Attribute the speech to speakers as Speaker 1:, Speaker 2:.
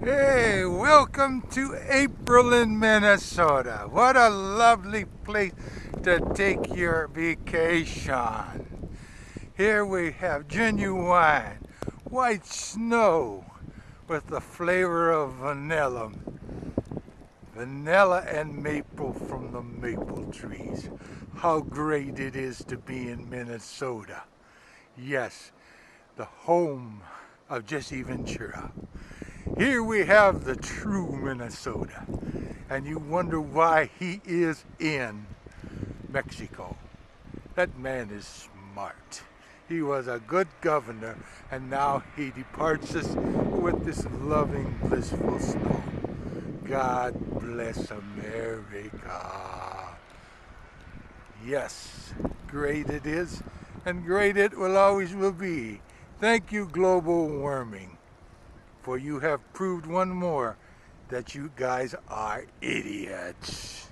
Speaker 1: Hey, welcome to April in Minnesota. What a lovely place to take your vacation. Here we have genuine white snow with the flavor of vanilla. Vanilla and maple from the maple trees. How great it is to be in Minnesota. Yes, the home of Jesse Ventura. Here we have the true Minnesota, and you wonder why he is in Mexico. That man is smart. He was a good governor, and now he departs us with this loving, blissful snow. God bless America. Yes, great it is, and great it will always will be. Thank you, global warming, for you have proved one more that you guys are idiots.